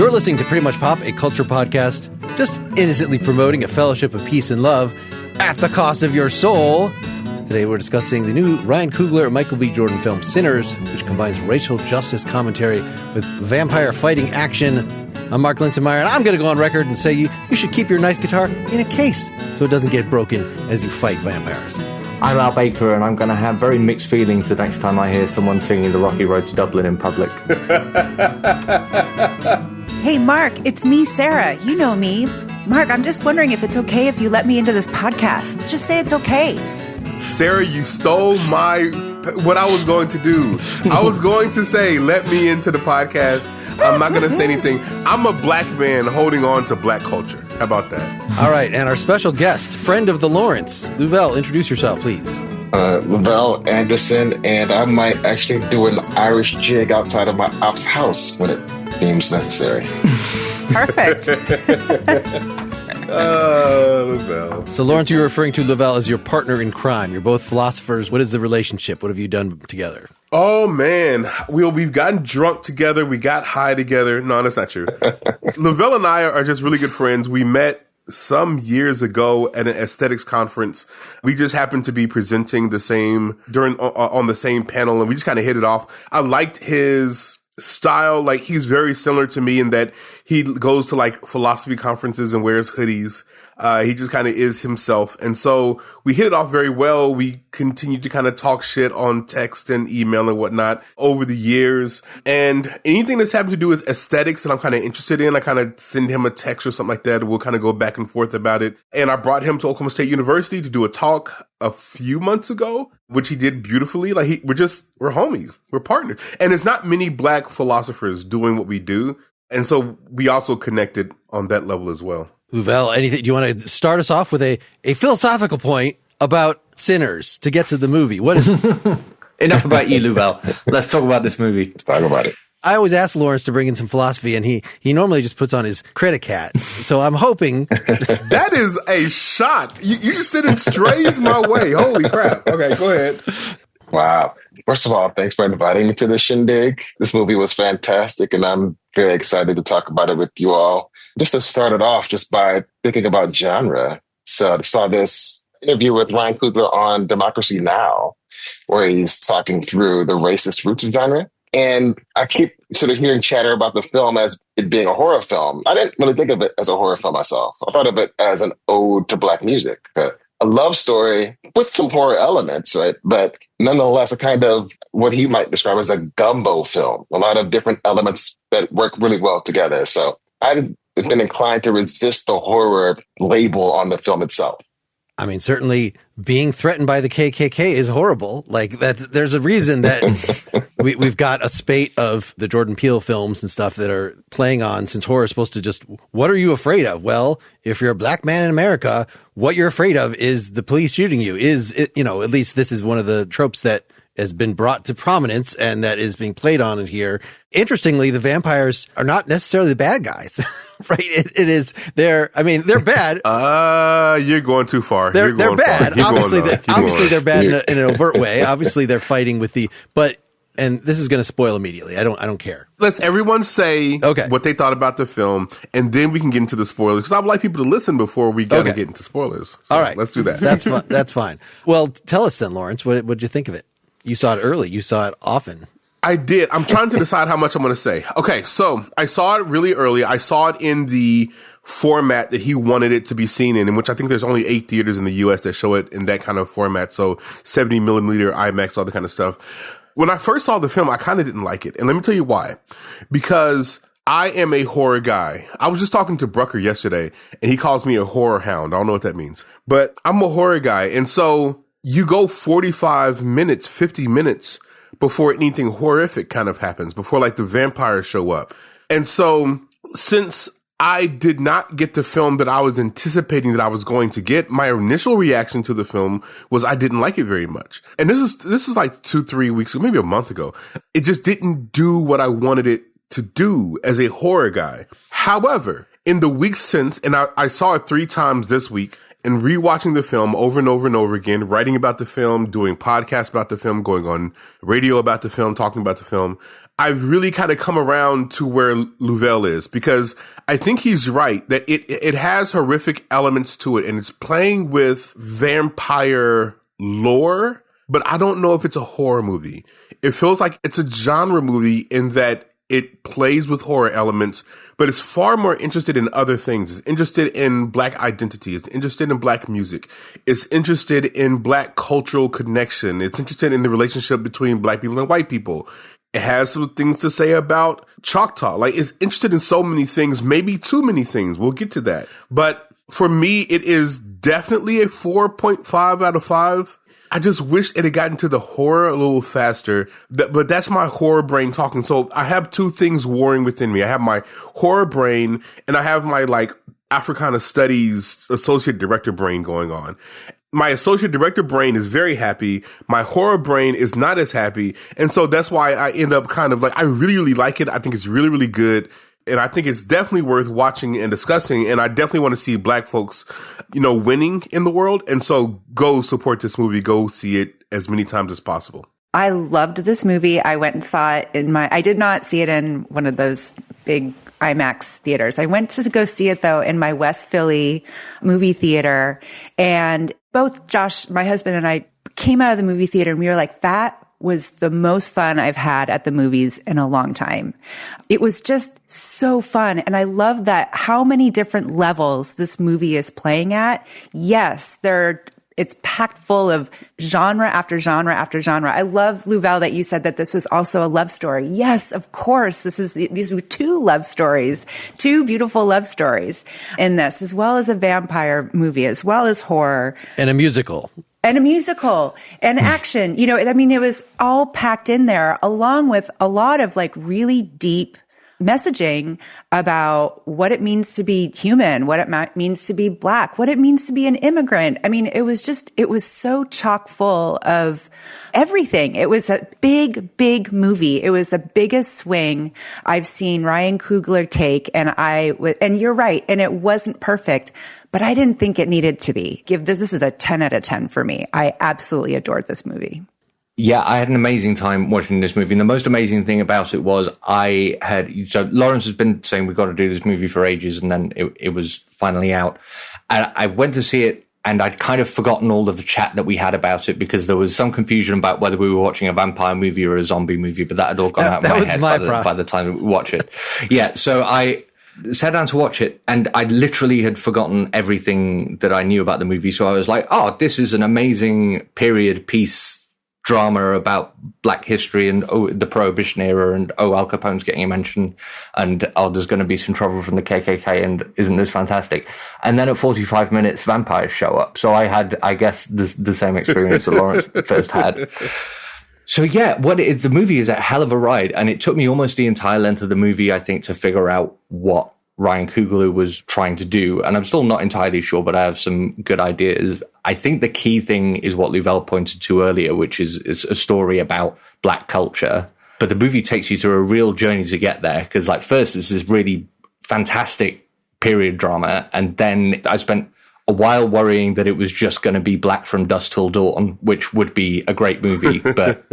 You're listening to Pretty Much Pop, a culture podcast, just innocently promoting a fellowship of peace and love at the cost of your soul. Today we're discussing the new Ryan Coogler and Michael B. Jordan film Sinners, which combines racial justice commentary with vampire fighting action. I'm Mark Linsenmeyer, and I'm going to go on record and say you should keep your nice guitar in a case so it doesn't get broken as you fight vampires. I'm Al Baker, and I'm going to have very mixed feelings the next time I hear someone singing The Rocky Road to Dublin in public. Hey, Mark, it's me, Sarah. You know me. Mark, I'm just wondering if it's okay if you let me into this podcast. Just say it's okay. Sarah, you stole what I was going to do. I was going to say, let me into the podcast. I'm not going to say anything. I'm a black man holding on to black culture. How about that? All right, and our special guest, friend of the Lawrence, Luvell, introduce yourself, please. Luvell Anderson, and I might actually do an Irish jig outside of my op's house when it seems necessary. Perfect. Luvell. So, Lawrence, you're referring to Luvell as your partner in crime. You're both philosophers. What is the relationship? What have you done together? Oh, man. We've gotten drunk together. We got high together. No, that's not true. Luvell and I are just really good friends. We met some years ago at an aesthetics conference. We just happened to be presenting on the same panel, and we just kind of hit it off. I liked his style. Like, he's very similar to me in that he goes to like philosophy conferences and wears hoodies. He just kind of is himself. And so we hit it off very well. We continued to kind of talk shit on text and email and whatnot over the years. And anything that's happened to do with aesthetics that I'm kind of interested in, I kind of send him a text or something like that. We'll kind of go back and forth about it. And I brought him to Oklahoma State University to do a talk a few months ago, which he did beautifully. Like we're homies. We're partners. And there's not many black philosophers doing what we do. And so we also connected on that level as well. Luvell, anything? Do you want to start us off with a philosophical point about Sinners to get to the movie? What is Enough about you, Luvell. Let's talk about this movie. Let's talk about it. I always ask Lawrence to bring in some philosophy, and he normally just puts on his critic hat. So I'm hoping that is a shot. You just sent it strays my way. Holy crap! Okay, go ahead. Wow. First of all, thanks for inviting me to the shindig. This movie was fantastic, and I'm very excited to talk about it with you all. Just to start it off, just by thinking about genre. So I saw this interview with Ryan Coogler on Democracy Now!, where he's talking through the racist roots of genre. And I keep sort of hearing chatter about the film as it being a horror film. I didn't really think of it as a horror film myself. I thought of it as an ode to Black music. A love story with some horror elements, right? But nonetheless, a kind of what he might describe as a gumbo film. A lot of different elements that work really well together. So I've been inclined to resist the horror label on the film itself. I mean, certainly being threatened by the KKK is horrible. Like there's a reason that we've got a spate of the Jordan Peele films and stuff that are playing on, since horror is supposed to just, what are you afraid of? Well, if you're a black man in America, what you're afraid of is the police shooting you. At least this is one of the tropes that has been brought to prominence and that is being played on in here. Interestingly, the vampires are not necessarily the bad guys. Right? They're bad. You're going too far. They're bad. Obviously, they're bad in an overt way. Obviously, they're fighting with and this is going to spoil immediately. I don't care. Let's everyone say what they thought about the film, and then we can get into the spoilers. Because I would like people to listen before we get into spoilers. So all right, let's do that. That's fine. That's fine. Well, tell us then, Lawrence. What did you think of it? You saw it early. You saw it often. I did. I'm trying to decide how much I'm going to say. Okay, so I saw it really early. I saw it in the format that he wanted it to be seen in which I think there's only 8 theaters in the U.S. that show it in that kind of format. So 70 millimeter IMAX, all that kind of stuff. When I first saw the film, I kind of didn't like it. And let me tell you why. Because I am a horror guy. I was just talking to Brucker yesterday, and he calls me a horror hound. I don't know what that means. But I'm a horror guy. And so you go 45 minutes, 50 minutes before anything horrific kind of happens, before like the vampires show up. And so since I did not get the film that I was anticipating that I was going to get, my initial reaction to the film was I didn't like it very much. And this is like 2-3 weeks ago, maybe a month ago. It just didn't do what I wanted it to do as a horror guy. However, in the weeks since, and I saw it 3 times this week, and rewatching the film over and over and over again, writing about the film, doing podcasts about the film, going on radio about the film, talking about the film, I've really kind of come around to where Luvell is, because I think he's right that it has horrific elements to it, and it's playing with vampire lore, but I don't know if it's a horror movie. It feels like it's a genre movie in that it plays with horror elements, but it's far more interested in other things. It's interested in Black identity. It's interested in Black music. It's interested in Black cultural connection. It's interested in the relationship between Black people and white people. It has some things to say about Choctaw. Like, it's interested in so many things, maybe too many things. We'll get to that. But for me, it is definitely a 4.5 out of 5. I just wish it had gotten to the horror a little faster, but that's my horror brain talking. So I have two things warring within me. I have my horror brain and I have my like Africana Studies associate director brain going on. My associate director brain is very happy. My horror brain is not as happy. And so that's why I end up kind of like, I really, really like it. I think it's really, really good. And I think it's definitely worth watching and discussing. And I definitely want to see Black folks, winning in the world. And so go support this movie. Go see it as many times as possible. I loved this movie. I went and saw it I did not see it in one of those big IMAX theaters. I went to go see it though in my West Philly movie theater. And both Josh, my husband, and I came out of the movie theater and we were like, that was the most fun I've had at the movies in a long time. It was just so fun. And I love that how many different levels this movie is playing at. Yes, it's packed full of genre after genre after genre. I love, Luvell, that you said that this was also a love story. Yes, of course. These were two love stories, two beautiful love stories in this, as well as a vampire movie, as well as horror. And a musical. And action. It was all packed in there, along with a lot of like really deep messaging about what it means to be human, what it means to be Black, what it means to be an immigrant. I mean, it was so chock full of everything. It was a big, big movie. It was the biggest swing I've seen Ryan Coogler take. And you're right. And it wasn't perfect, but I didn't think it needed to be. This is a 10 out of 10 for me. I absolutely adored this movie. Yeah, I had an amazing time watching this movie. And the most amazing thing about it was Lawrence has been saying we've got to do this movie for ages, and then it was finally out. And I went to see it, and I'd kind of forgotten all of the chat that we had about it because there was some confusion about whether we were watching a vampire movie or a zombie movie, but that had all gone out of my head by the time we watch it. Yeah, so I sat down to watch it, and I literally had forgotten everything that I knew about the movie. So I was like, oh, this is an amazing period piece drama about Black history and the Prohibition era, and Al Capone's getting a mention, and there's going to be some trouble from the KKK, and isn't this fantastic? And then at 45 minutes, vampires show up. So I had, I guess, the same experience that Lawrence first had. So yeah, the movie is a hell of a ride, and it took me almost the entire length of the movie, I think, to figure out what Ryan Coogler was trying to do. And I'm still not entirely sure, but I have some good ideas. I think the key thing is what Luvell pointed to earlier, which is it's a story about Black culture. But the movie takes you through a real journey to get there. Because first, this is really fantastic period drama. And then I spent a while worrying that it was just going to be Black from Dusk Till Dawn, which would be a great movie, but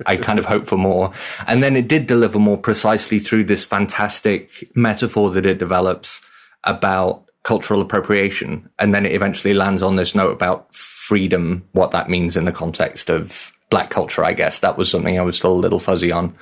I kind of hoped for more. And then it did deliver more precisely through this fantastic metaphor that it develops about cultural appropriation. And then it eventually lands on this note about freedom, what that means in the context of Black culture, I guess. That was something I was still a little fuzzy on.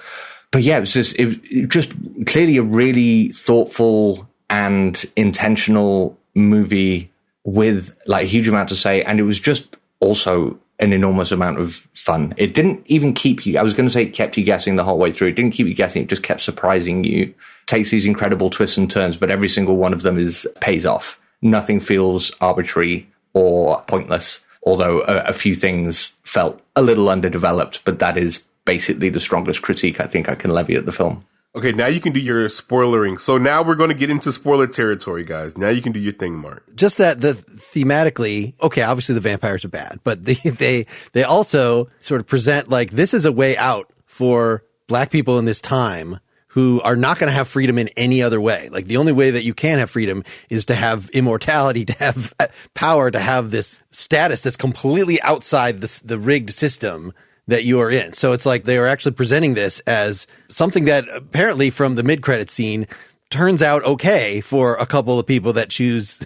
But yeah, it was just clearly a really thoughtful and intentional movie with a huge amount to say, and it was just also an enormous amount of fun. It didn't even keep you, I was going to say it kept you guessing the whole way through. It didn't keep you guessing, it just kept surprising you. Takes these incredible twists and turns, but every single one of them pays off. Nothing feels arbitrary or pointless, although a few things felt a little underdeveloped, but that is basically the strongest critique I think I can levy at the film. Okay, now you can do your spoilering. So now we're going to get into spoiler territory, guys. Now you can do your thing, Mark. Just that thematically, okay, obviously the vampires are bad, but they also sort of present this is a way out for Black people in this time who are not going to have freedom in any other way. The only way that you can have freedom is to have immortality, to have power, to have this status that's completely outside the rigged system that you are in. So it's like they are actually presenting this as something that apparently from the mid-credit scene turns out okay for a couple of people that choose,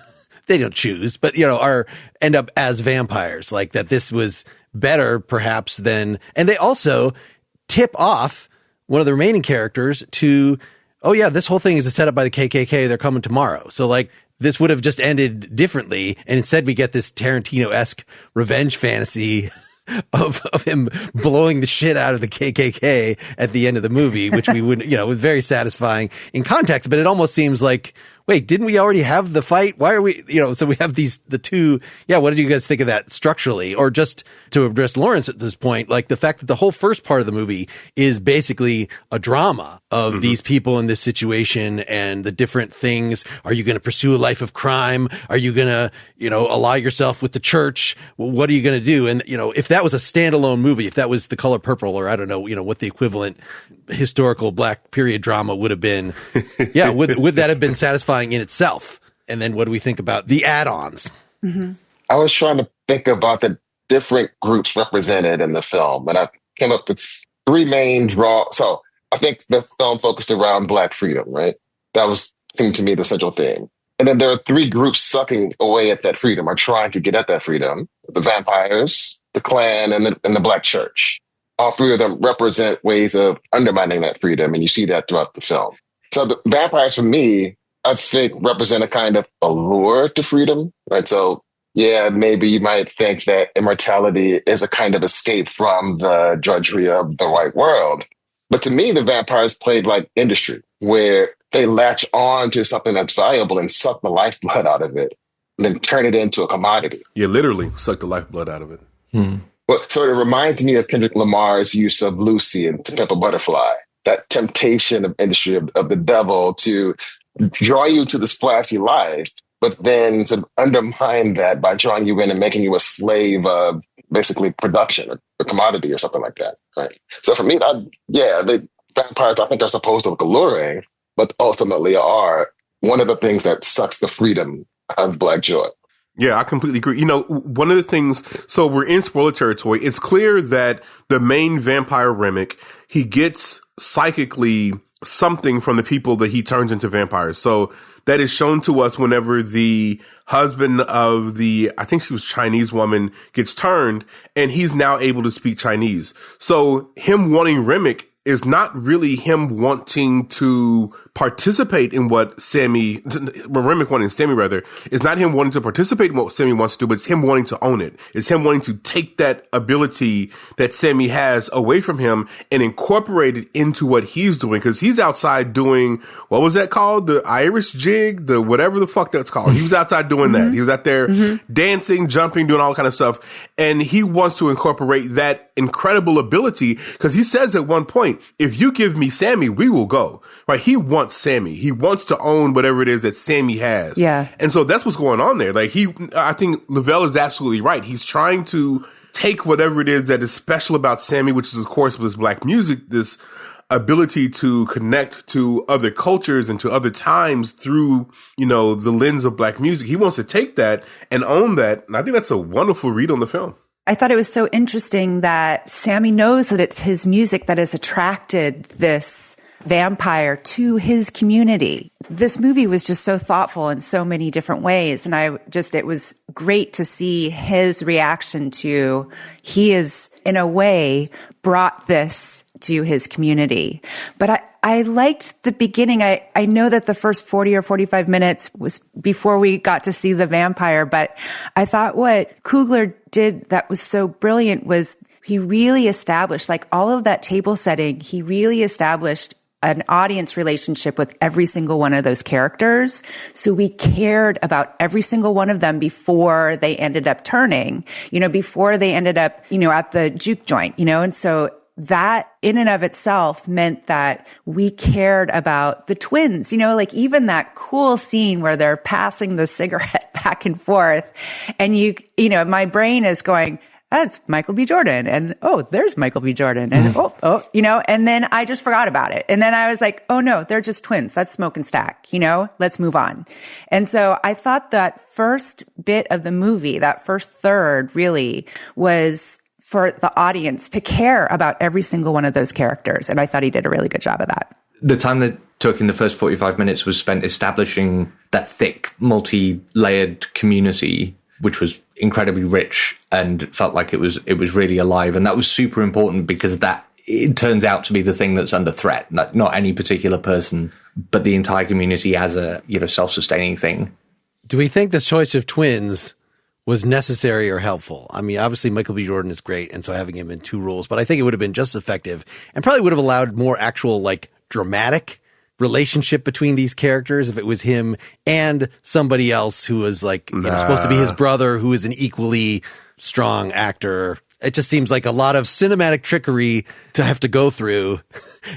they don't choose, but end up as vampires. Like that this was better perhaps than, and they also tip off one of the remaining characters to, oh yeah, this whole thing is a setup by the KKK. They're coming tomorrow. So like this would have just ended differently. And instead we get this Tarantino-esque revenge fantasy of him blowing the shit out of the KKK at the end of the movie, which we wouldn't, was very satisfying in context, but it almost seems like, wait, didn't we already have the fight? Why are we, so we have the two. Yeah. What did you guys think of that structurally? Or just to address Lawrence at this point, like the fact that the whole first part of the movie is basically a drama of these people in this situation and the different things. Are you going to pursue a life of crime? Are you going to, ally yourself with the church? What are you going to do? And, if that was a standalone movie, if that was The Color Purple, or I don't know, what the equivalent historical black period drama would have been. Yeah. Would that have been satisfying in itself? And then what do we think about the add-ons? I was trying to think about the different groups represented in the film, and I came up with three main draws. So I think the film focused around Black freedom, right? That seemed to me the central theme. And then there are three groups sucking away at that freedom, or trying to get at that freedom: the vampires, the Klan, and the Black church. All three of them represent ways of undermining that freedom, and you see that throughout the film. So the vampires, for me, I think represent a kind of allure to freedom, right? So yeah, maybe you might think that immortality is a kind of escape from the drudgery of the white world. But to me, the vampires played like industry, where they latch on to something that's valuable and suck the lifeblood out of it, and then turn it into a commodity. Yeah, literally suck the lifeblood out of it. Well, so it reminds me of Kendrick Lamar's use of Lucy and To Pimp a Butterfly, that temptation of industry of the devil to draw you to the splashy life, but then to undermine that by drawing you in and making you a slave of basically production, a commodity or something like that. Right. So for me, the vampires, I think, are supposed to look alluring, but ultimately are one of the things that sucks the freedom of Black joy. Yeah, I completely agree. One of the things, so we're in spoiler territory. It's clear that the main vampire Remick, he gets psychically something from the people that he turns into vampires. So that is shown to us whenever the husband of I think she was Chinese woman, gets turned, and he's now able to speak Chinese. So him wanting Remick is not really him wanting to participate in what Remick wanting Sammy rather, is not him wanting to participate in what Sammy wants to do, but it's him wanting to own it. It's him wanting to take that ability that Sammy has away from him and incorporate it into what he's doing. Cause he's outside doing, what was that called? The Irish jig, the whatever the fuck that's called. He was outside doing that. He was out there dancing, jumping, doing all kind of stuff. And he wants to incorporate that incredible ability because he says at one point, if you give me Sammy, we will go. Right? He wants Sammy. He wants to own whatever it is that Sammy has. Yeah. And so that's what's going on there. Like I think Luvell is absolutely right. He's trying to take whatever it is that is special about Sammy, which is of course with his Black music, this ability to connect to other cultures and to other times through, the lens of Black music. He wants to take that and own that. And I think that's a wonderful read on the film. I thought it was so interesting that Sammy knows that it's his music that has attracted this vampire to his community. This movie was just so thoughtful in so many different ways. And it was great to see his reaction to, he is in a way brought this to his community. But I liked the beginning. I know that the first 40 or 45 minutes was before we got to see the vampire, but I thought what Coogler did that was so brilliant was he really established, like all of that table setting, he really established an audience relationship with every single one of those characters. So we cared about every single one of them before they ended up turning, before they ended up, at the juke joint, and so that in and of itself meant that we cared about the twins, like even that cool scene where they're passing the cigarette back and forth and my brain is going, that's Michael B. Jordan. And, oh, there's Michael B. Jordan. And, and then I just forgot about it. And then I was like, oh no, they're just twins. That's Smoke and Stack, let's move on. And so I thought that first bit of the movie, that first third really was for the audience to care about every single one of those characters. And I thought he did a really good job of that. The time that took in the first 45 minutes was spent establishing that thick, multi-layered community, which was incredibly rich and felt like it was really alive. And that was super important because that it turns out to be the thing that's under threat, not any particular person, but the entire community as a, self-sustaining thing. Do we think the choice of twins was necessary or helpful? I mean, obviously Michael B. Jordan is great, and so having him in two roles, but I think it would have been just as effective and probably would have allowed more actual, dramatic relationship between these characters if it was him and somebody else who was supposed to be his brother, who is an equally strong actor. It just seems like a lot of cinematic trickery to have to go through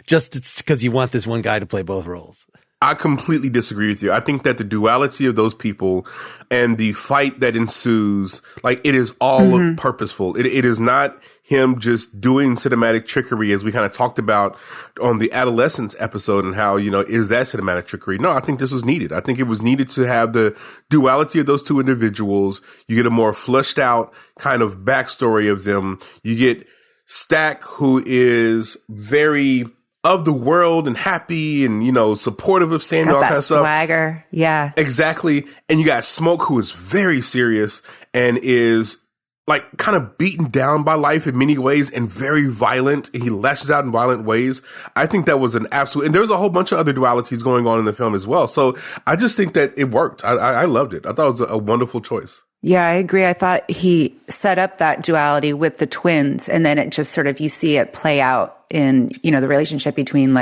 just because you want this one guy to play both roles. I completely disagree with you. I think that the duality of those people and the fight that ensues, it is all purposeful. It is not him just doing cinematic trickery, as we kind of talked about on the Adolescence episode, and how, is that cinematic trickery? No, I think this was needed. I think it was needed to have the duality of those two individuals. You get a more fleshed out kind of backstory of them. You get Stack, who is very of the world and happy and, supportive of Sammy, all that kind of stuff. Swagger. Yeah. Exactly. And you got Smoke, who is very serious and is kind of beaten down by life in many ways and very violent. And he lashes out in violent ways. I think that was an absolute, and there's a whole bunch of other dualities going on in the film as well. So I just think that it worked. I loved it. I thought it was a wonderful choice. Yeah, I agree. I thought he set up that duality with the twins, and then it just sort of, you see it play out in, the relationship between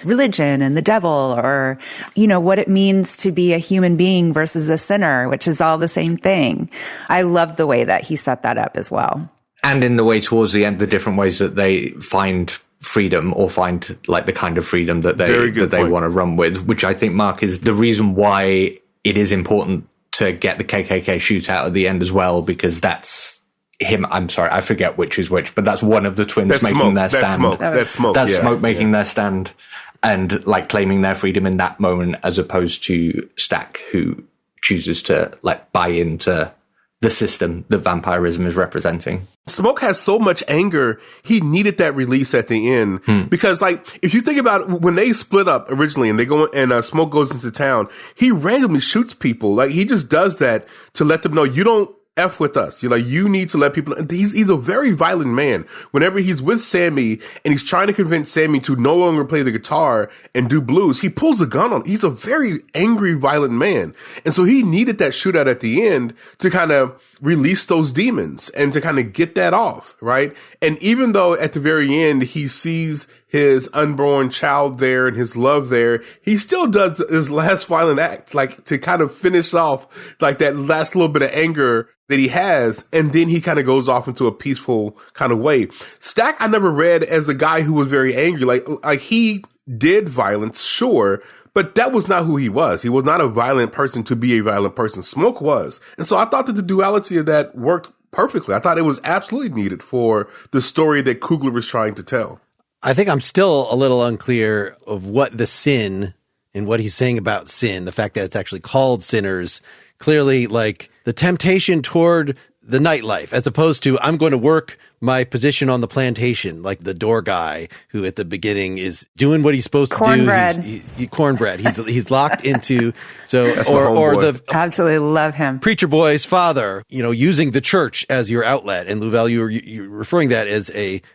religion and the devil, or, what it means to be a human being versus a sinner, which is all the same thing. I loved the way that he set that up as well. And in the way towards the end, the different ways that they find freedom or find the kind of freedom that they want to run with, which I think, Mark, is the reason why it is important to get the KKK shootout at the end as well, because that's him. I'm sorry, I forget which is which, but that's one of the twins that's making Smoke. their stand. That's Smoke. That's Smoke making their stand and claiming their freedom in that moment, as opposed to Stack, who chooses to buy into the system that vampirism is representing. Smoke has so much anger. He needed that release at the end because, if you think about it, when they split up originally and they go and Smoke goes into town, he randomly shoots people. He just does that to let them know, you don't F with us. You need to let people know. He's a very violent man. Whenever he's with Sammy and he's trying to convince Sammy to no longer play the guitar and do blues, he pulls a gun on him. He's a very angry, violent man. And so he needed that shootout at the end to kind of release those demons and to kind of get that off, right? And even though at the very end he sees his unborn child there and his love there, he still does his last violent act, to kind of finish off that last little bit of anger that he has, and then he kind of goes off into a peaceful kind of way. Stack, I never read as a guy who was very angry. He did violence, sure, but that was not who he was. He was not a violent person to be a violent person. Smoke was. And so I thought that the duality of that worked perfectly. I thought it was absolutely needed for the story that Coogler was trying to tell. I think I'm still a little unclear of what the sin and what he's saying about sin, the fact that it's actually called Sinners, clearly the temptation toward the nightlife, as opposed to I'm going to work my position on the plantation, like the door guy who at the beginning is doing what he's supposed to do. Cornbread. He's locked into, or the absolutely love him. Preacher boy's father, using the church as your outlet. And Luvell, you're referring that as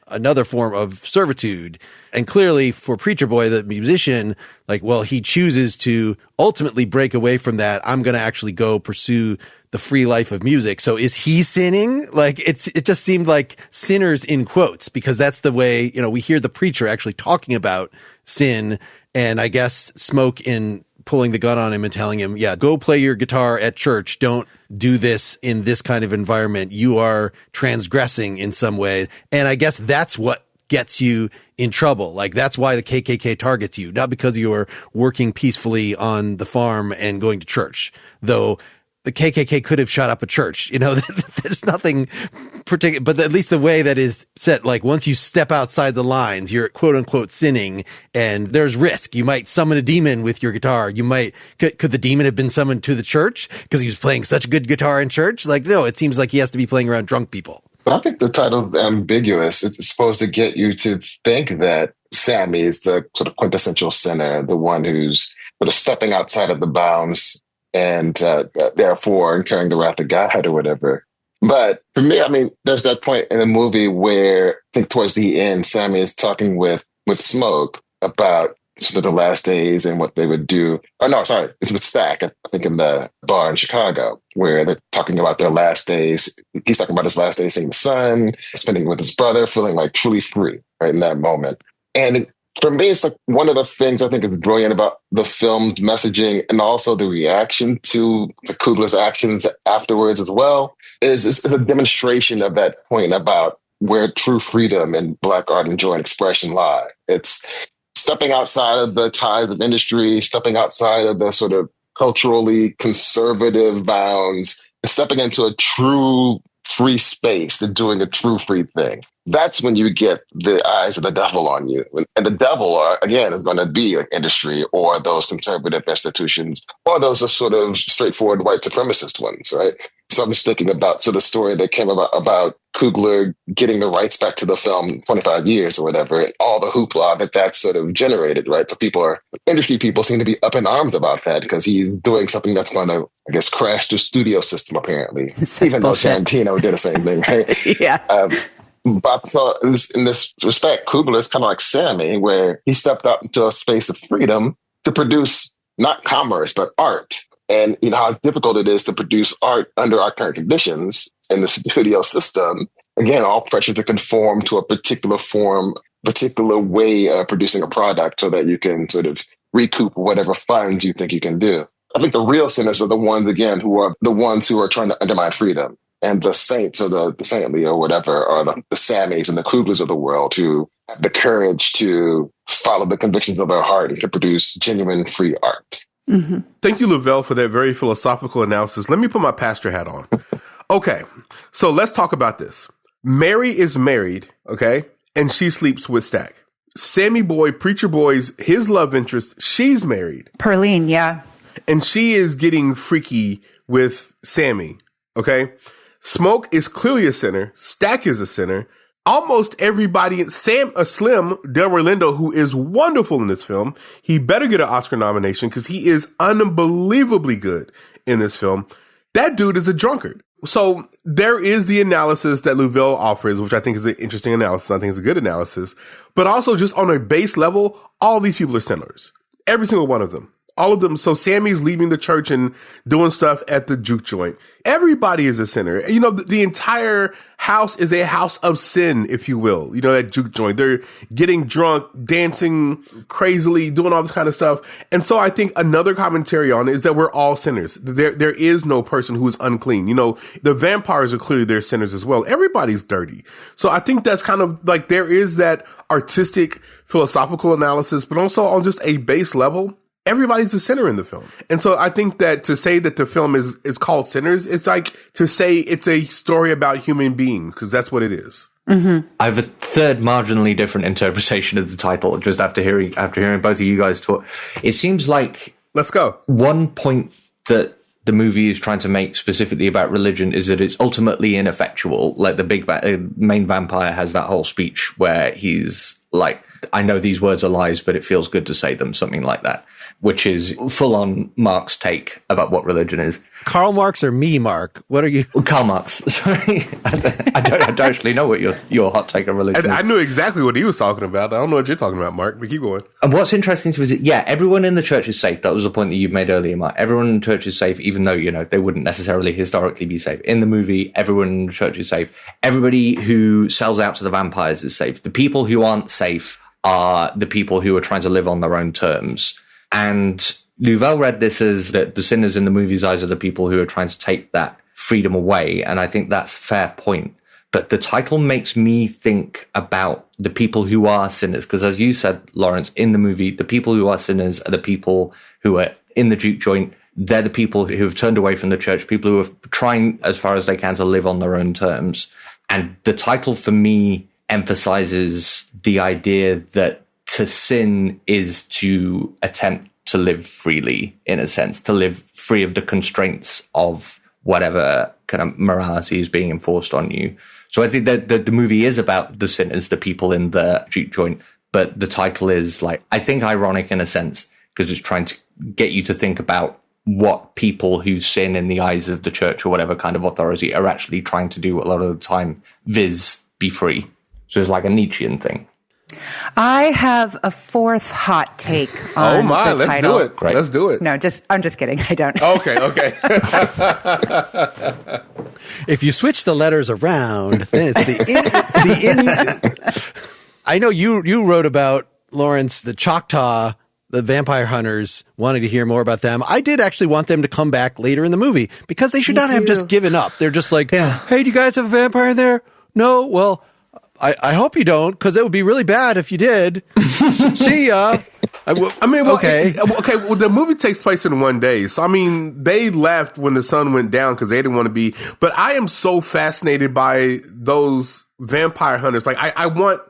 another form of servitude. And clearly for Preacher Boy, the musician, he chooses to ultimately break away from that. I'm going to actually go pursue the free life of music. So is he sinning? It just seemed like sinners in quotes, because that's the way, we hear the preacher actually talking about sin. And I guess Smoke in pulling the gun on him and telling him, yeah, go play your guitar at church. Don't do this in this kind of environment. You are transgressing in some way. And I guess that's what gets you in trouble. That's why the KKK targets you, not because you are working peacefully on the farm and going to church, though the KKK could have shot up a church. There's nothing particular, but at least the way that is set, once you step outside the lines, you're quote unquote sinning, and there's risk. You might summon a demon with your guitar. Could the demon have been summoned to the church because he was playing such a good guitar in church? No, it seems like he has to be playing around drunk people. But I think the title's ambiguous. It's supposed to get you to think that Sammy is the sort of quintessential sinner, the one who's sort of stepping outside of the bounds and therefore incurring the wrath of God or whatever. But for me, I mean, there's that point in the movie where I think towards the end, Sammy is talking with Smoke about sort of the last days and what they would do. Oh, no, sorry. It's with Stack, I think in the bar in Chicago, where they're talking about their last days. He's talking about his last days seeing the sun, spending with his brother, feeling like truly free right in that moment. And for me, it's like one of the things I think is brilliant about the film's messaging and also the reaction to Coogler's actions afterwards as well is it's a demonstration of that point about where true freedom and Black art and joy and expression lie. It's stepping outside of the ties of industry, stepping outside of the sort of culturally conservative bounds, and stepping into a true free space and doing a true free thing. That's when you get the eyes of the devil on you. And the devil, again, is going to be like industry or those conservative institutions or those are sort of straightforward white supremacist ones, right? So I'm just thinking about sort of story that came about Coogler getting the rights back to the film 25 years or whatever, and all the hoopla that sort of generated, right? So industry people seem to be up in arms about that because he's doing something that's going to, I guess, crash the studio system, apparently. Even bullshit. Though Tarantino did the same thing, right? Yeah. But so in this respect, Coogler is kind of like Sammy, where he stepped up into a space of freedom to produce not commerce, but art. And you know how difficult it is to produce art under our current conditions in the studio system. Again, all pressure to conform to a particular form, particular way of producing a product so that you can sort of recoup whatever funds you think you can do. I think the real sinners are the ones, again, who are trying to undermine freedom. And the saints or the saintly or whatever are the Sammys and the Cooglers of the world who have the courage to follow the convictions of their heart and to produce genuine free art. Mm-hmm. Thank you, Luvell, for that very philosophical analysis. Let me put my pastor hat on. Okay, so let's talk about this. Mary is married, okay, and she sleeps with Stack. Sammy Boy, Preacher Boy's his love interest, she's married. Perline, yeah. And she is getting freaky with Sammy, okay? Smoke is clearly a sinner. Stack is a sinner. Almost everybody, Slim Delroy Lindo, who is wonderful in this film, he better get an Oscar nomination because he is unbelievably good in this film. That dude is a drunkard. So there is the analysis that Luvell offers, which I think is an interesting analysis. I think it's a good analysis. But also just on a base level, all these people are sinners. Every single one of them. All of them. So Sammy's leaving the church and doing stuff at the juke joint. Everybody is a sinner. You know, the entire house is a house of sin, if you will. You know, that juke joint. They're getting drunk, dancing crazily, doing all this kind of stuff. And so I think another commentary on it is that we're all sinners. There is no person who is unclean. You know, the vampires are clearly their sinners as well. Everybody's dirty. So I think that's kind of like there is that artistic, philosophical analysis, but also on just a base level, everybody's a sinner in the film. And so I think that to say that the film is called Sinners, it's like to say it's a story about human beings, because that's what it is. Mm-hmm. I have a third marginally different interpretation of the title, just after hearing both of you guys talk. It seems like... Let's go. One point that the movie is trying to make specifically about religion is that it's ultimately ineffectual. Like the big main vampire has that whole speech where he's like, I know these words are lies, but it feels good to say them, something like that, which is full on Marx take about what religion is. Karl Marx or me, Mark? What are you? Karl Marx. Sorry. I don't actually know what your hot take on religion is. I knew exactly what he was talking about. I don't know what you're talking about, Mark, but keep going. And what's interesting to me is, everyone in the church is safe. That was the point that you made earlier, Mark. Everyone in the church is safe, even though, you know, they wouldn't necessarily historically be safe. In the movie, everyone in the church is safe. Everybody who sells out to the vampires is safe. The people who aren't safe are the people who are trying to live on their own terms. And Luvell read this as that the sinners in the movie's eyes are the people who are trying to take that freedom away. And I think that's a fair point. But the title makes me think about the people who are sinners. Because as you said, Lawrence, in the movie, the people who are sinners are the people who are in the juke joint. They're the people who have turned away from the church, people who are trying as far as they can to live on their own terms. And the title for me emphasizes the idea that to sin is to attempt to live freely, in a sense, to live free of the constraints of whatever kind of morality is being enforced on you. So I think that the movie is about the sinners, the people in the juke joint, but the title is like, I think, ironic in a sense, because it's trying to get you to think about what people who sin in the eyes of the church or whatever kind of authority are actually trying to do a lot of the time, viz. Be free. So it's like a Nietzschean thing. I have a fourth hot take on the title. Let's do it. Great. Let's do it. No, I'm just kidding. I don't. Okay. If you switch the letters around, then it's the I know you wrote about, Lawrence, the Choctaw, the vampire hunters, wanting to hear more about them. I did actually want them to come back later in the movie, because they should not have just given up. They're just like, hey, do you guys have a vampire in there? No? Well, I hope you don't, because it would be really bad if you did. See ya. Okay. Well, the movie takes place in one day. So, I mean, they left when the sun went down because they didn't want to be. But I am so fascinated by those vampire hunters. Like, I want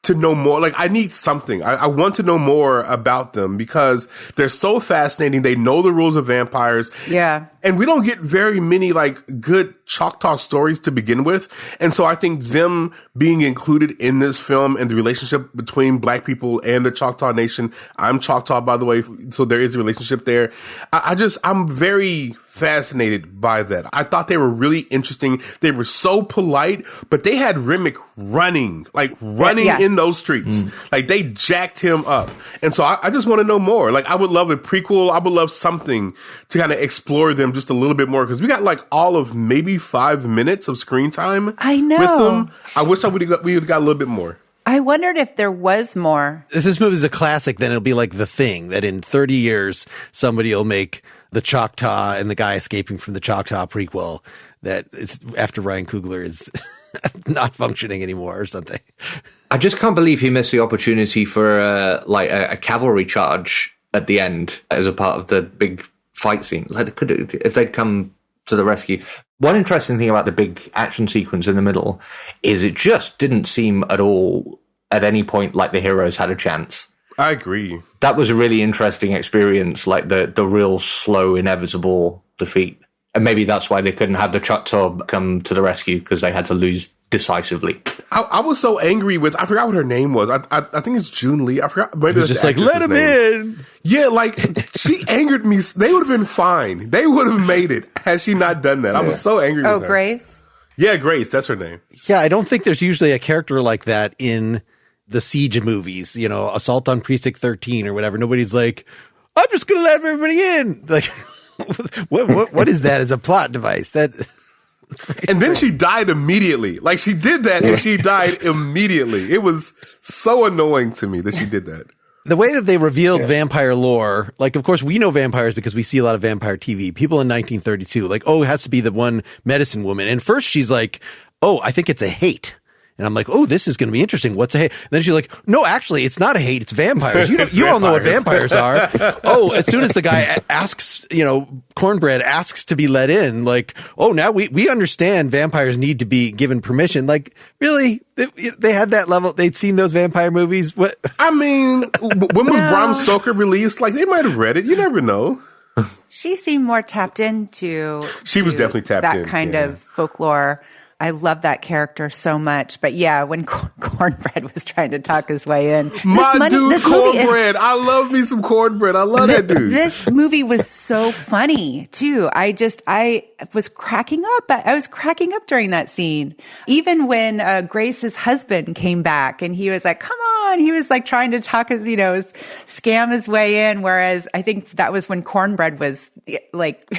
to know more. Like, I need something. I want to know more about them because they're so fascinating. They know the rules of vampires. Yeah. And we don't get very many, like, good Choctaw stories to begin with. And so I think them being included in this film and the relationship between Black people and the Choctaw Nation. I'm Choctaw, by the way, so there is a relationship there. I'm very fascinated by that. I thought they were really interesting. They were so polite, but they had Remick running in those streets. Like, they jacked him up. And so I just want to know more. Like, I would love a prequel. I would love something to kind of explore them just a little bit more, because we got like all of maybe 5 minutes of screen time. I know. With them. I wish we would have got a little bit more. I wondered if there was more. If this movie is a classic, then it'll be like The Thing, that in 30 years, somebody will make the Choctaw and the guy escaping from the Choctaw prequel that is after Ryan Coogler is not functioning anymore or something. I just can't believe he missed the opportunity for a cavalry charge at the end as a part of the big fight scene. Like, if they'd come to the rescue. One interesting thing about the big action sequence in the middle is it just didn't seem at all at any point like the heroes had a chance. I agree. That was a really interesting experience, like the real slow, inevitable defeat. And maybe that's why they couldn't have the Choctaw come to the rescue, because they had to lose decisively. I was so angry with, I forgot what her name was. I think it's June Lee. I forgot. Maybe was just like, let him in. Yeah, like, she angered me. They would have been fine. They would have made it had she not done that. I was so angry with her. Oh, Grace? Yeah, Grace. That's her name. Yeah, I don't think there's usually a character like that in the siege movies, Assault on Precinct 13 or whatever. Nobody's like, I'm just going to let everybody in. Like, what is that as a plot device? And then she died immediately. Like, she did that and she died immediately. It was so annoying to me that she did that. The way that they revealed vampire lore, like, of course, we know vampires because we see a lot of vampire TV. People in 1932, like, it has to be the one medicine woman. And first she's like, I think it's a hate. And I'm like, this is going to be interesting. What's a hate? And then she's like, no, actually, it's not a hate. It's vampires. You all know what vampires are. As soon as the guy asks, Cornbread asks to be let in, like, now we understand vampires need to be given permission. Like, really? They had that level. They'd seen those vampire movies. What? I mean, when was Bram Stoker released? Like, they might have read it. You never know. She seemed more tapped into. She was definitely tapped in. That kind of folklore. I love that character so much. But yeah, when Cornbread was trying to talk his way in. Dude, Cornbread. I love me some Cornbread. I love that dude. This movie was so funny, too. I was cracking up. I was cracking up during that scene. Even when Grace's husband came back and he was like, come on. He was like trying to talk scam his way in. Whereas I think that was when Cornbread was like...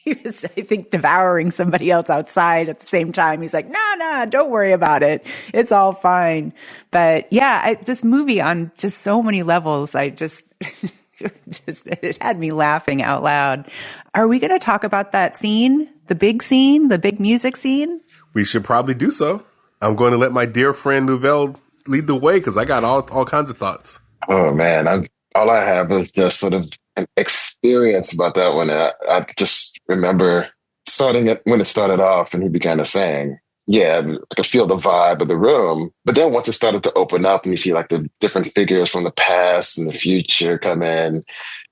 He was, I think, devouring somebody else outside at the same time. He's like, nah, don't worry about it. It's all fine. But yeah, this movie on just so many levels, it had me laughing out loud. Are we going to talk about that scene, the big music scene? We should probably do so. I'm going to let my dear friend Luvell lead the way because I got all kinds of thoughts. Oh, man. All I have is just sort of an experience about that one. I just remember when it started off and he began to sing, yeah, I could feel the vibe of the room. But then once it started to open up and you see like the different figures from the past and the future come in,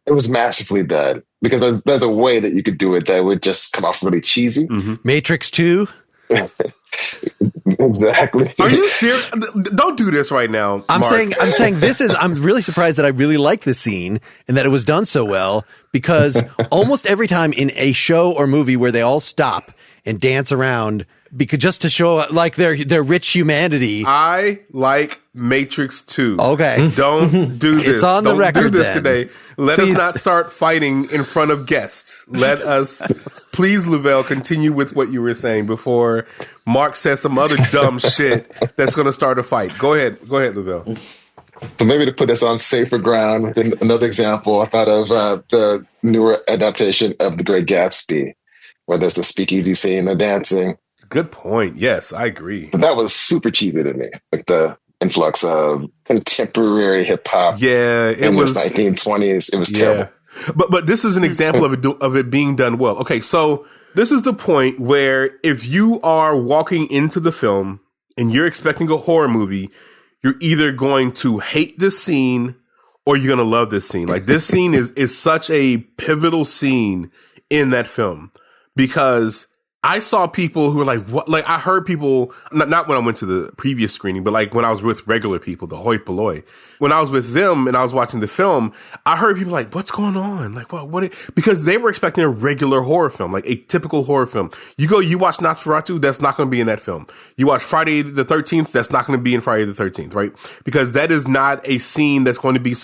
it was masterfully done because there's a way that you could do it that would just come off really cheesy. Matrix 2. Exactly. Are you serious? Don't do this right now. I'm Mark. saying I'm really surprised that I really like this scene and that it was done so well, because almost every time in a show or movie where they all stop and dance around because just to show like their rich humanity. I like Matrix 2. Okay. Don't do this. It's on the Don't record do this then. today. Let Please. us not start fighting in front of guests. Let us, please, Luvell, continue with what you were saying before Mark says some other dumb shit that's going to start a fight. Go ahead, Luvell. So maybe to put this on safer ground, then another example, I thought of the newer adaptation of The Great Gatsby, where there's the speakeasy scene of dancing. Good point. Yes, I agree. But that was super cheesy to me. Like the influx of contemporary hip hop. Yeah, it in was the 1920s. It was terrible. But this is an example of it being done well. Okay, so this is the point where if you are walking into the film and you're expecting a horror movie, you're either going to hate this scene or you're going to love this scene. Like this scene is such a pivotal scene in that film, because I saw people who were like, what? Like I heard people, not when I went to the previous screening, but like when I was with regular people, the hoi polloi. When I was with them and I was watching the film, I heard people like, what's going on? Like, what? Because they were expecting a regular horror film, like a typical horror film. You watch Nosferatu, that's not going to be in that film. You watch Friday the 13th, that's not going to be in Friday the 13th, right? Because that is not a scene that's going to be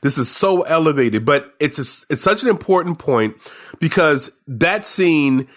this is so elevated, but it's such an important point because that scene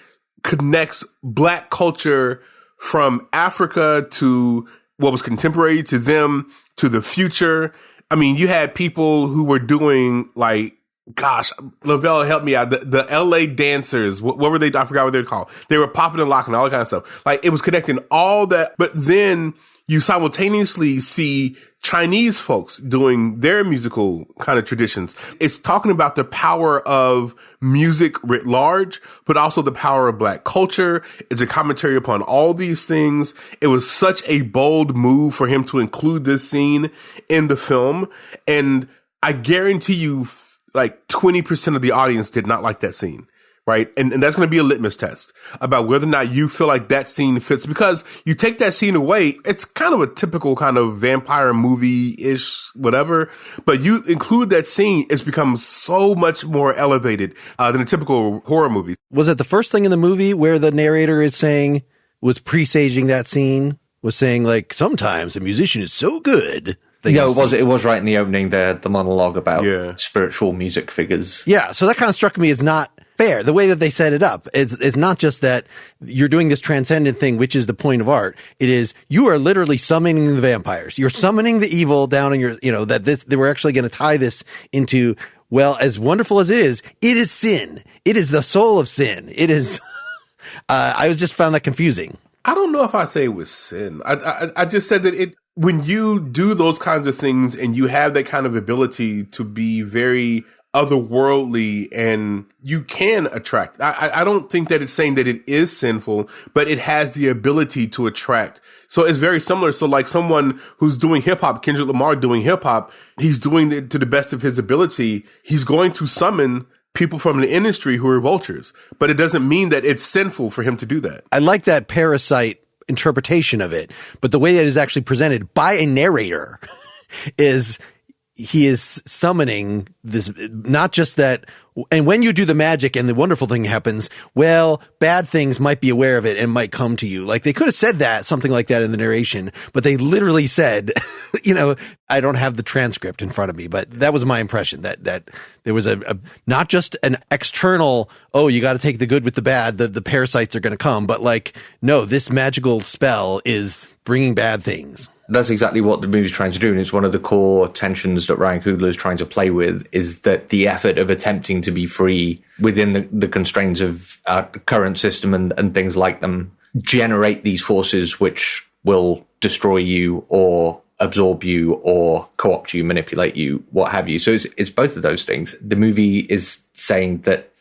connects Black culture from Africa to what was contemporary to them to the future. I mean, you had people who were doing like, gosh, Luvell, help me out. The LA dancers, what were they? I forgot what they're called. They were popping and locking, all that kind of stuff. Like it was connecting all that. But then you simultaneously see Chinese folks doing their musical kind of traditions. It's talking about the power of music writ large, but also the power of Black culture. It's a commentary upon all these things. It was such a bold move for him to include this scene in the film. And I guarantee you, like 20% of the audience did not like that scene. Right. And that's going to be a litmus test about whether or not you feel like that scene fits, because you take that scene away. It's kind of a typical kind of vampire movie ish, whatever. But you include that scene, it's become so much more elevated than a typical horror movie. Was it the first thing in the movie where the narrator was presaging that scene, was saying like, sometimes a musician is so good? No, it was right in the opening there, the monologue about spiritual music figures. Yeah. So that kind of struck me as not fair. The way that they set it up is not just that you're doing this transcendent thing, which is the point of art. It is, you are literally summoning the vampires. You're summoning the evil down in your, they were actually going to tie this into, well, as wonderful as it is sin. It is the soul of sin. It is, I just found that confusing. I don't know if I say it was sin. I just said that when you do those kinds of things and you have that kind of ability to be very otherworldly, and you can attract. I don't think that it's saying that it is sinful, but it has the ability to attract. So it's very similar. So like someone who's doing hip hop, Kendrick Lamar doing hip hop, he's doing it to the best of his ability. He's going to summon people from the industry who are vultures, but it doesn't mean that it's sinful for him to do that. I like that Parasite interpretation of it, but the way that it is actually presented by a narrator is he is summoning this, not just that. And when you do the magic and the wonderful thing happens, well, bad things might be aware of it and might come to you. Like they could have said something like that in the narration, but they literally said, I don't have the transcript in front of me, but that was my impression that there was a not just an external, oh, you got to take the good with the bad. The parasites are going to come, but like, no, this magical spell is bringing bad things. That's exactly what the movie's trying to do, and it's one of the core tensions that Ryan Coogler is trying to play with, is that the effort of attempting to be free within the constraints of our current system and things like them generate these forces which will destroy you or absorb you or co-opt you, manipulate you, what have you. So it's both of those things. The movie is saying that,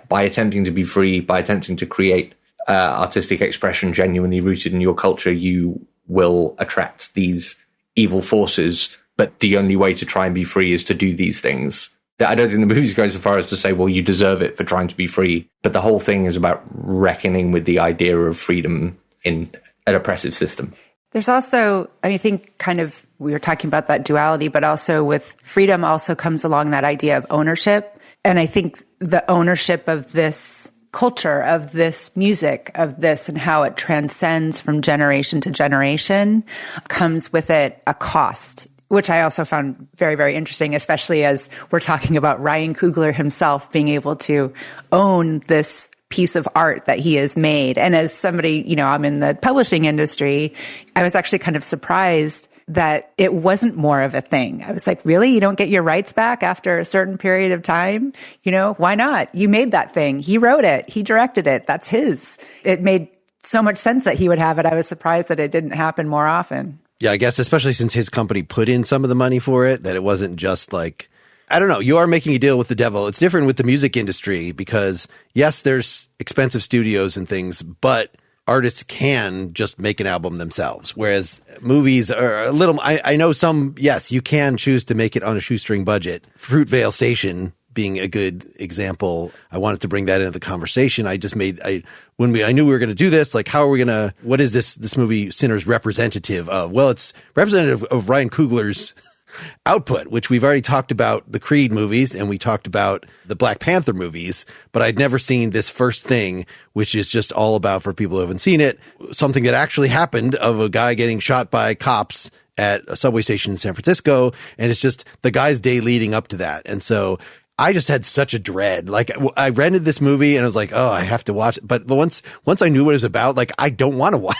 by attempting to be free, by attempting to create artistic expression genuinely rooted in your culture, you will attract these evil forces. But the only way to try and be free is to do these things. I don't think the movie goes so far as to say, well, you deserve it for trying to be free. But the whole thing is about reckoning with the idea of freedom in an oppressive system. There's also, I think kind of, we were talking about that duality, but also with freedom also comes along that idea of ownership. And I think the ownership of this culture, of this music, of this, and how it transcends from generation to generation comes with it a cost, which I also found very, very interesting, especially as we're talking about Ryan Coogler himself being able to own this piece of art that he has made. And as somebody, I'm in the publishing industry, I was actually kind of surprised that it wasn't more of a thing. I was like, really? You don't get your rights back after a certain period of time? Why not? You made that thing. He wrote it. He directed it. That's his. It made so much sense that he would have it. I was surprised that it didn't happen more often. Yeah, I guess especially since his company put in some of the money for it, that it wasn't just like, I don't know, you are making a deal with the devil. It's different with the music industry because, yes, there's expensive studios and things, but artists can just make an album themselves. Whereas movies are a little, I know some, yes, you can choose to make it on a shoestring budget. Fruitvale Station being a good example. I wanted to bring that into the conversation. I knew we were going to do this, like, what is this movie Sinners representative of? Well, it's representative of Ryan Coogler's output, which we've already talked about the Creed movies and we talked about the Black Panther movies, but I'd never seen this first thing, which is just all about, for people who haven't seen it, something that actually happened of a guy getting shot by cops at a subway station in San Francisco. And it's just the guy's day leading up to that. And so I just had such a dread. Like, I rented this movie and I was like, oh, I have to watch it. But once I knew what it was about, like, I don't want to watch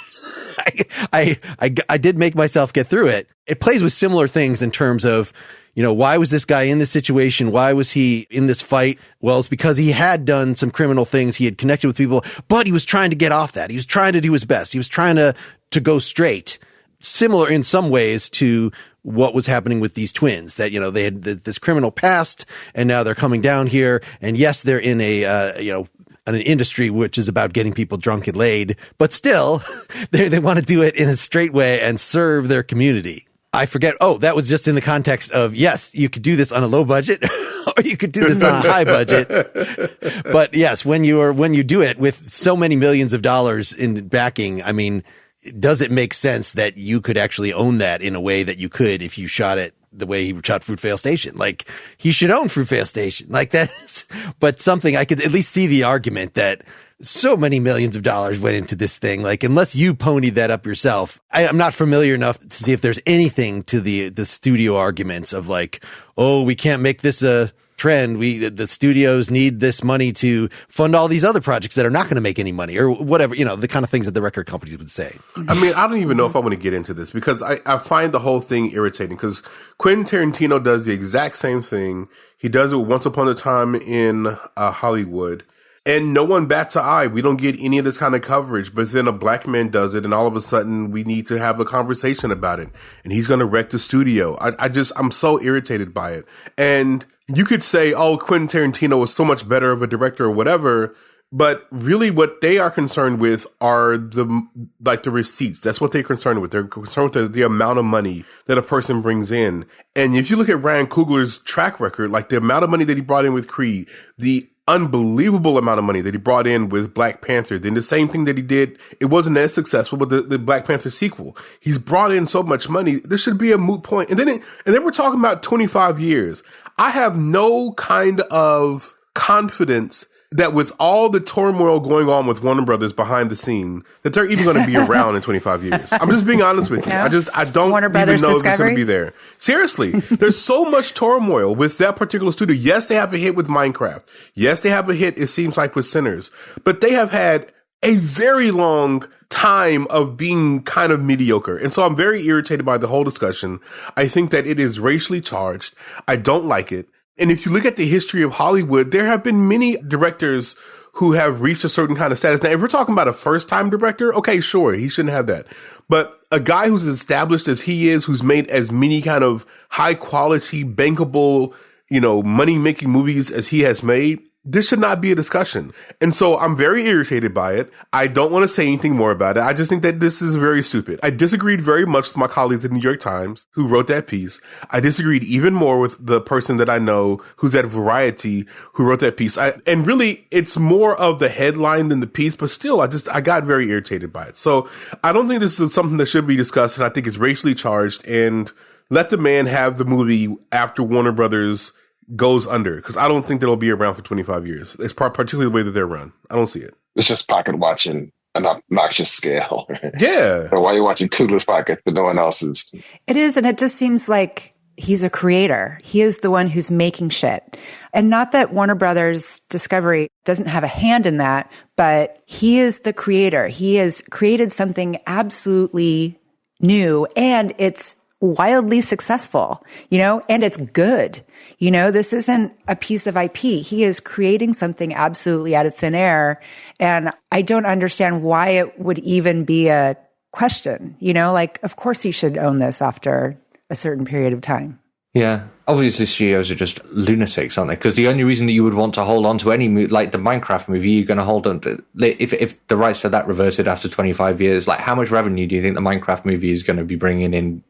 it. I did make myself get through it. It plays with similar things in terms of, why was this guy in this situation? Why was he in this fight? Well, it's because he had done some criminal things. He had connected with people, but he was trying to get off that. He was trying to do his best. He was trying to go straight. Similar in some ways to what was happening with these twins, that, they had this criminal past and now they're coming down here. And yes, they're in an industry which is about getting people drunk and laid, but still they want to do it in a straight way and serve their community. I forget. Oh, that was just in the context of, yes, you could do this on a low budget or you could do this on a high budget. But yes, when you do it with so many millions of dollars in backing, I mean, does it make sense that you could actually own that in a way that you could if you shot it the way he shot Fruitvale Station? Like, he should own Fruitvale Station. Like, that's, but something I could at least see the argument that so many millions of dollars went into this thing. Like, unless you ponied that up yourself, I'm not familiar enough to see if there's anything to the studio arguments of like, oh, we can't make this a trend. The studios need this money to fund all these other projects that are not going to make any money or whatever, the kind of things that the record companies would say. I mean, I don't even know if I want to get into this because I find the whole thing irritating because Quentin Tarantino does the exact same thing. He does it once upon a time in Hollywood. And no one bats an eye. We don't get any of this kind of coverage. But then a black man does it, and all of a sudden we need to have a conversation about it. And he's going to wreck the studio. I'm so irritated by it. And you could say, oh, Quentin Tarantino was so much better of a director or whatever. But really what they are concerned with are the receipts. That's what they're concerned with. They're concerned with the amount of money that a person brings in. And if you look at Ryan Coogler's track record, like the amount of money that he brought in with Creed, the unbelievable amount of money that he brought in with Black Panther, then the same thing that he did, it wasn't as successful, but the Black Panther sequel, he's brought in so much money. This should be a moot point. And then we're talking about 25 years. I have no kind of confidence that with all the turmoil going on with Warner Brothers behind the scene, that they're even going to be around in 25 years. I'm just being honest with you. Yeah. I don't Warner even Brothers know Discovery? if it's going to be there. Seriously, there's so much turmoil with that particular studio. Yes, they have a hit with Minecraft. Yes, they have a hit, it seems like, with Sinners. But they have had a very long time of being kind of mediocre. And so I'm very irritated by the whole discussion. I think that it is racially charged. I don't like it. And if you look at the history of Hollywood, there have been many directors who have reached a certain kind of status. Now, if we're talking about a first-time director, okay, sure, he shouldn't have that. But a guy who's as established as he is, who's made as many kind of high-quality, bankable, money-making movies as he has made, this should not be a discussion. And so I'm very irritated by it. I don't want to say anything more about it. I just think that this is very stupid. I disagreed very much with my colleagues at the New York Times who wrote that piece. I disagreed even more with the person that I know who's at Variety who wrote that piece. And really, it's more of the headline than the piece, but still, I got very irritated by it. So I don't think this is something that should be discussed, and I think it's racially charged, and let the man have the movie after Warner Brothers goes under, because I don't think that'll be around for 25 years. It's particularly the way that they're run. I don't see it. It's just pocket watching an obnoxious scale. Yeah. So why you're watching Coogler's pocket, but no one else's. It is, and it just seems like he's a creator. He is the one who's making shit. And not that Warner Brothers Discovery doesn't have a hand in that, but he is the creator. He has created something absolutely new, and it's wildly successful, and it's good. This isn't a piece of IP. He is creating something absolutely out of thin air. And I don't understand why it would even be a question, of course he should own this after a certain period of time. Yeah. Obviously, studios are just lunatics, aren't they? Because the only reason that you would want to hold on to any movie, like the Minecraft movie, you're going to hold on to, if the rights to that reverted after 25 years, like how much revenue do you think the Minecraft movie is going to be bringing in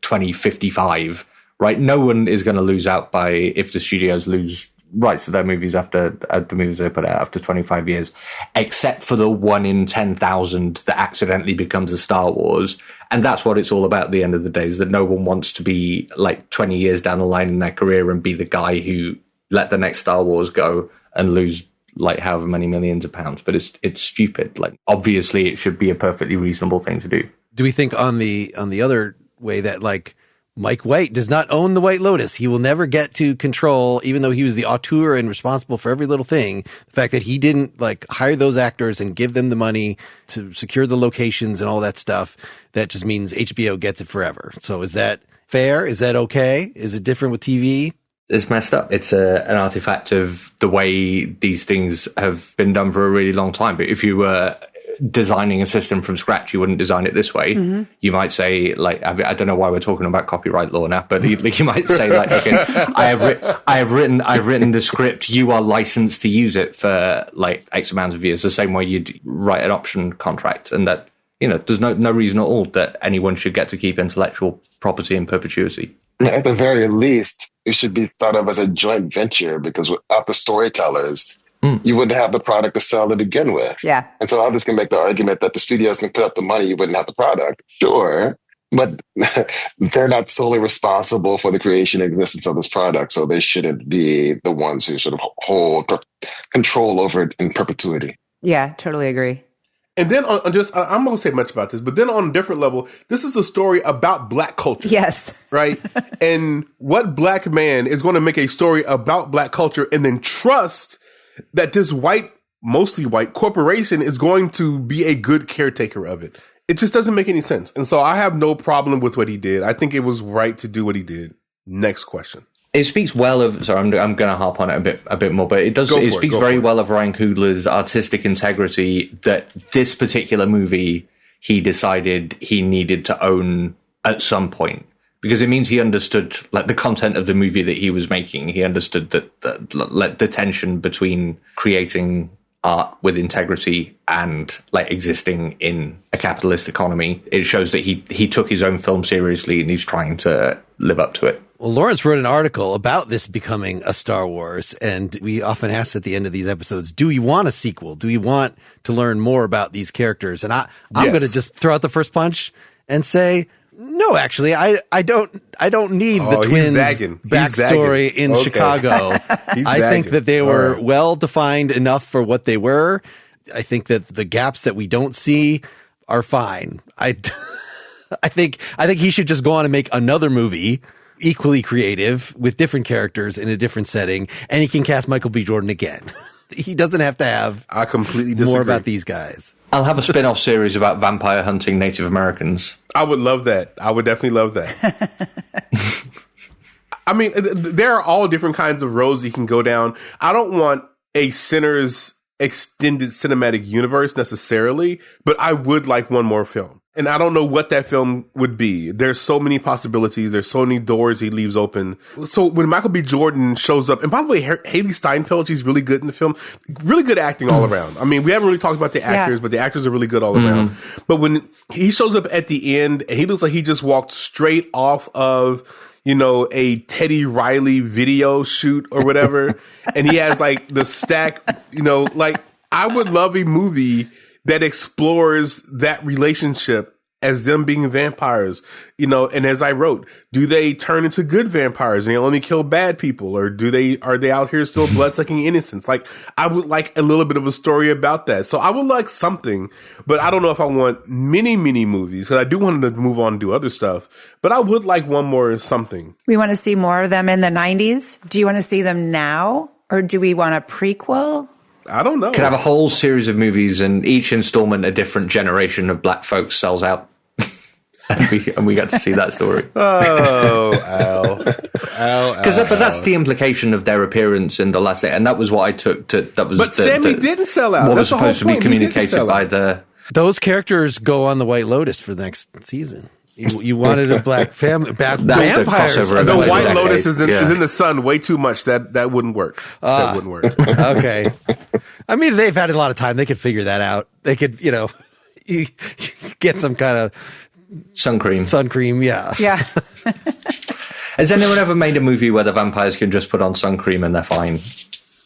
2055, right? No one is going to lose out by if the studios lose rights to their movies after the movies they put out after 25 years, except for the 1 in 10,000 that accidentally becomes a Star Wars. And that's what it's all about at the end of the day, is that no one wants to be like 20 years down the line in their career and be the guy who let the next Star Wars go and lose like however many millions of pounds. But it's stupid. Like, obviously it should be a perfectly reasonable thing to do. Do we think on the other way that like Mike White does not own the White Lotus? He will never get to control, even though he was the auteur and responsible for every little thing. The fact that he didn't like hire those actors and give them the money to secure the locations and all that stuff, that just means HBO gets it forever. So is that fair? Is that okay? Is it different with TV? It's messed up. It's an artifact of the way these things have been done for a really long time. But if you were designing a system from scratch, you wouldn't design it this way. Mm-hmm. You might say, like, I don't know why we're talking about copyright law now, but you might say, like, okay, I have written the script. You are licensed to use it for like X amount of years, the same way you'd write an option contract, and that there's no reason at all that anyone should get to keep intellectual property in perpetuity. At the very least, it should be thought of as a joint venture, because without the storytellers, you wouldn't have the product to sell to begin with. Yeah. And so others can make the argument that the studios can put up the money, you wouldn't have the product. Sure. But they're not solely responsible for the creation and existence of this product. So they shouldn't be the ones who sort of hold control over it in perpetuity. Yeah, totally agree. And then I'm not going to say much about this, but then on a different level, this is a story about Black culture. Yes. Right? And what Black man is going to make a story about Black culture and then trust that this mostly white corporation is going to be a good caretaker of it? It just doesn't make any sense. And so I have no problem with what he did. I think it was right to do what he did. Next question. It speaks well of, sorry, I'm going to harp on it a bit more, but it speaks very well of Ryan Coogler's artistic integrity that this particular movie he decided he needed to own at some point, because it means he understood like the content of the movie that he was making. He understood that the tension between creating art with integrity and like existing in a capitalist economy. It shows that he took his own film seriously and he's trying to live up to it. Well, Lawrence wrote an article about this becoming a Star Wars, and we often ask at the end of these episodes, do we want a sequel? Do we want to learn more about these characters? And I'm going to just throw out the first punch and say, no, actually, I don't need the twins' backstory in Chicago. I think that they were well defined enough for what they were. I think that the gaps that we don't see are fine. I think he should just go on and make another movie, equally creative, with different characters in a different setting, and he can cast Michael B. Jordan again. He doesn't have to have I completely disagree. More about these guys. I'll have a spin-off series about vampire hunting Native Americans. I would love that. I would definitely love that. I mean, there are all different kinds of roads you can go down. I don't want a Sinners extended cinematic universe necessarily, but I would like one more film. And I don't know what that film would be. There's so many possibilities. There's so many doors he leaves open. So when Michael B. Jordan shows up, and by the way, Haley Steinfeld, she's really good in the film. Really good acting all around. I mean, we haven't really talked about the actors, but the actors are really good all around. But when he shows up at the end, and he looks like he just walked straight off of, you know, a Teddy Riley video shoot or whatever. And he has like the stack, you know, like I would love a movie that explores that relationship as them being vampires, you know, and as I wrote, do they turn into good vampires and they only kill bad people, or are they out here still blood-sucking innocents? Like, I would like a little bit of a story about that. So I would like something, but I don't know if I want many movies, because I do want them to move on and do other stuff, but I would like one more something. We want to see more of them in the 90s. Do you want to see them now, or do we want a prequel? I don't know. Could have a whole series of movies, and each installment a different generation of black folks sells out, and we got to see that story. Oh, Al. But that's the implication of their appearance in the last day, and that was what I took to. That was. But Sammy didn't sell out. What That's was supposed to be communicated by the. Those characters go on the White Lotus for the next season. You wanted a black family, vampires. The White Lotus is in the sun way too much. That wouldn't work. That wouldn't work. Okay. I mean, they've had a lot of time. They could figure that out. They could, you get some kind of sun cream. Yeah. Yeah. Has anyone ever made a movie where the vampires can just put on sun cream and they're fine?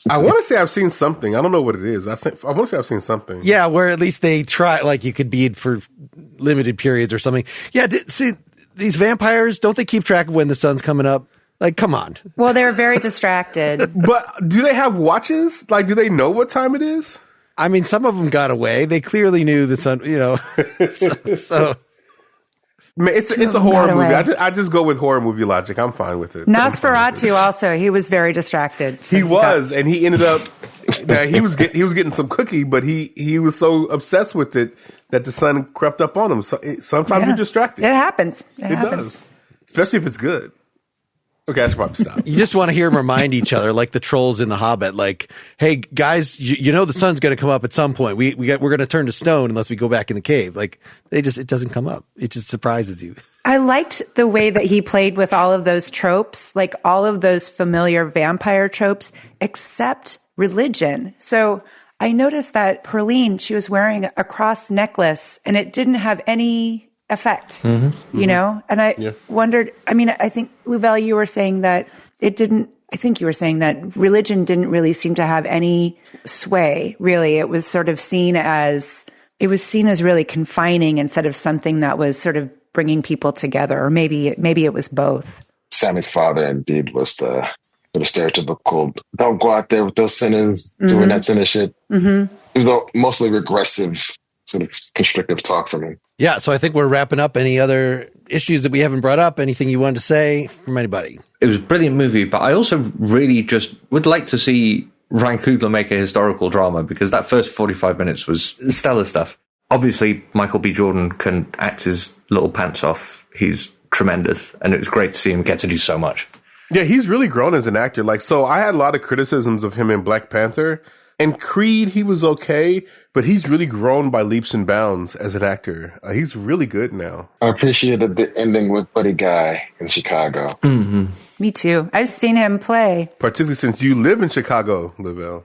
I want to say I've seen something. I don't know what it is. I want to say I've seen something. Yeah, where at least they try, like you could be for limited periods or something. Yeah, see, these vampires, don't they keep track of when the sun's coming up? Like, come on. Well, they're very distracted. But do they have watches? Like, do they know what time it is? I mean, some of them got away. They clearly knew the sun, so. Man, it's a horror movie. I just go with horror movie logic. I'm fine with it. Nosferatu also, he was very distracted. So and he ended up. Now he was getting some cookie, but he was so obsessed with it that the sun crept up on him. So sometimes you're distracted. It happens. It does, especially if it's good. Okay, I should probably stop. You just want to hear them remind each other, like the trolls in The Hobbit, like, hey, guys, you know the sun's going to come up at some point. We're going to turn to stone unless we go back in the cave. Like, it doesn't come up. It just surprises you. I liked the way that he played with all of those tropes, like all of those familiar vampire tropes, except religion. So I noticed that Perline, she was wearing a cross necklace, and it didn't have any effect, and I wondered, I mean, I think, Luvell, you were saying that religion didn't really seem to have any sway, really. It was sort of seen as really confining instead of something that was sort of bringing people together, or maybe it was both. Sammy's father indeed was the stereotypical, don't go out there with those sinners, doing that sinner shit. Mm-hmm. It was mostly regressive, sort of constrictive talk from him. Yeah, so I think we're wrapping up. Any other issues that we haven't brought up? Anything you wanted to say from anybody? It was a brilliant movie, but I also really just would like to see Ryan Coogler make a historical drama, because that first 45 minutes was stellar stuff. Obviously, Michael B. Jordan can act his little pants off. He's tremendous, and it was great to see him get to do so much. Yeah, he's really grown as an actor. Like, so I had a lot of criticisms of him in Black Panther. And Creed, he was okay, but he's really grown by leaps and bounds as an actor. He's really good now. I appreciated the ending with Buddy Guy in Chicago. Mm-hmm. Me too. I've seen him play. Particularly since you live in Chicago, Luvell.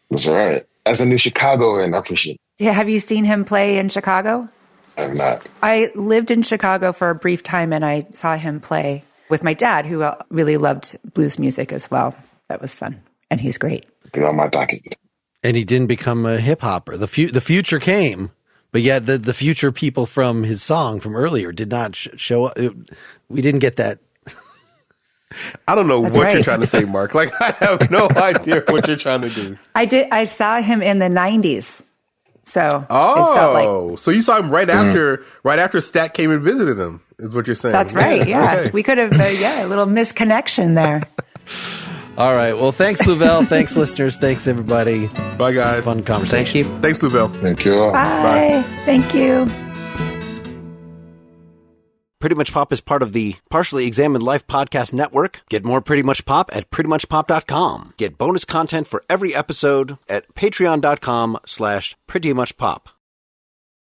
That's right. As a new Chicagoan, I appreciate it. Yeah, have you seen him play in Chicago? I have not. I lived in Chicago for a brief time, and I saw him play with my dad, who really loved blues music as well. That was fun. And he's great. Put it on my docket. And he didn't become a hip hopper. The future came, but yet the future people from his song from earlier did not show up. We didn't get that. I don't know you're trying to say, Mark. Like, I have no idea what you're trying to do. I saw him in the 90s. So it felt like, so you saw him right after Stat came and visited him, is what you're saying. That's right. Yeah. Okay. We could have, a little misconnection there. All right. Well, thanks, Luvell. Thanks, listeners. Thanks, everybody. Bye, guys. Fun conversation. Thank you. Thanks, Luvell. Thank you. Bye. Thank you. Pretty Much Pop is part of the Partially Examined Life Podcast Network. Get more Pretty Much Pop at prettymuchpop.com. Get bonus content for every episode at patreon.com/prettymuchpop.